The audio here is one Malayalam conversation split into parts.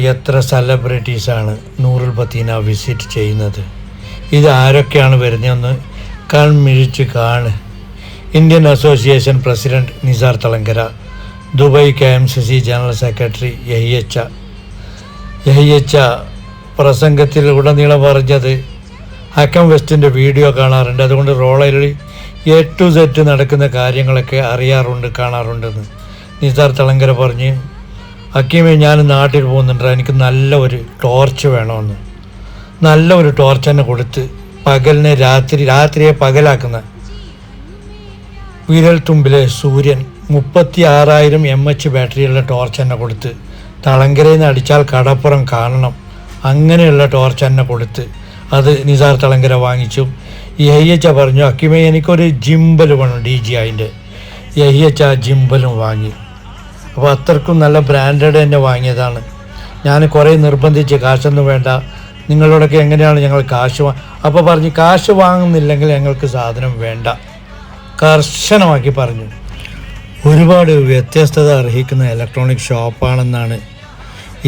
എത്ര സെലിബ്രിറ്റീസാണ് നൂറുൽ ബത്തീന വിസിറ്റ് ചെയ്യുന്നത്. ഇത് ആരൊക്കെയാണ് വരുന്നതെന്ന് കൺമിഴിച്ച് കാണ്. Indian association president Nisar Thalangara, Dubai KMCC general secretary യഹിയച്ച പ്രസംഗത്തിൽ ഉടനീളം പറഞ്ഞത് ഹക്കം വെസ്റ്റിൻ്റെ വീഡിയോ കാണാറുണ്ട്, അതുകൊണ്ട് റോളയിൽ A to Z നടക്കുന്ന കാര്യങ്ങളൊക്കെ അറിയാറുണ്ട്, കാണാറുണ്ടെന്ന് നിസാർ തളങ്കര പറഞ്ഞ്, ഹക്കീമെ ഞാൻ നാട്ടിൽ പോകുന്നുണ്ട്, എനിക്ക് നല്ല ഒരു ടോർച്ച് വേണമെന്ന്. നല്ല ഒരു ടോർച്ച് തന്നെ കൊടുത്ത് പകലിനെ രാത്രിയെ പകലാക്കുന്ന വിരൽ തുമ്പിലെ സൂര്യൻ 36,000 mAh ബാറ്ററിയുള്ള ടോർച്ച് തന്നെ കൊടുത്ത്, തളങ്കരയിൽ നിന്ന് അടിച്ചാൽ കടപ്പുറം കാണണം, അങ്ങനെയുള്ള ടോർച്ച് തന്നെ കൊടുത്ത് അത് നിസാർ തളങ്കര വാങ്ങിച്ചു. യഹിയച്ച പറഞ്ഞു, ഹക്കീമെ എനിക്കൊരു ജിംബൽ വേണം, DJIൻ്റെ. യഹിയച്ച ആ ജിംബലും വാങ്ങി. അപ്പോൾ അത്രക്കും നല്ല ബ്രാൻഡഡ് തന്നെ വാങ്ങിയതാണ്. ഞാൻ കുറേ നിർബന്ധിച്ച് കാശൊന്നും വേണ്ട, നിങ്ങളോടൊക്കെ എങ്ങനെയാണ് ഞങ്ങൾ കാശ് അപ്പോൾ പറഞ്ഞു, കാശ് വാങ്ങുന്നില്ലെങ്കിൽ ഞങ്ങൾക്ക് സാധനം വേണ്ട, കർശനമാക്കി പറഞ്ഞു. ഒരുപാട് വ്യത്യസ്തത അർഹിക്കുന്ന ഇലക്ട്രോണിക് ഷോപ്പാണെന്നാണ്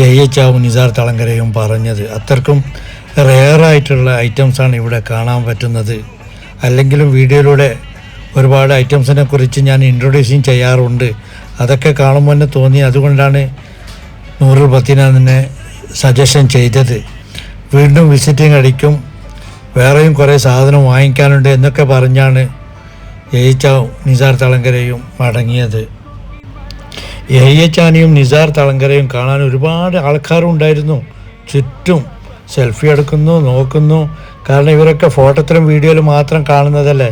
യഹിയച്ചാവും നിസാർ തളങ്കരയും പറഞ്ഞത്. അത്രക്കും റെയറായിട്ടുള്ള ഐറ്റംസാണ് ഇവിടെ കാണാൻ പറ്റുന്നത്. അല്ലെങ്കിലും വീഡിയോയിലൂടെ ഒരുപാട് ഐറ്റംസിനെ കുറിച്ച് ഞാൻ ഇൻട്രൊഡ്യൂസിങ് ചെയ്യാറുണ്ട്. അതൊക്കെ കാണുമ്പോൾ തന്നെ തോന്നി, അതുകൊണ്ടാണ് നൂറുൽ ബത്തീന തന്നെ സജഷൻ ചെയ്തത്. വീണ്ടും വിസിറ്റിംഗ് അടിക്കും, വേറെയും കുറേ സാധനം വാങ്ങിക്കാനുണ്ട് എന്നൊക്കെ പറഞ്ഞാണ് യഹിയച്ചാവും നിസാർ തളങ്കരയും മടങ്ങിയത്. യഹിയച്ചാനെയും നിസാർ തളങ്കരയും കാണാൻ ഒരുപാട് ആൾക്കാരുണ്ടായിരുന്നു ചുറ്റും. സെൽഫി എടുക്കുന്നു, നോക്കുന്നു. കാരണം ഇവരൊക്കെ ഫോട്ടോത്തിലും വീഡിയോയിലും മാത്രം കാണുന്നതല്ലേ.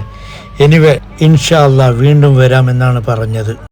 എനിവേ, ഇൻഷാ അല്ലാഹ് വീണ്ടും വരാമെന്നാണ് പറഞ്ഞത്.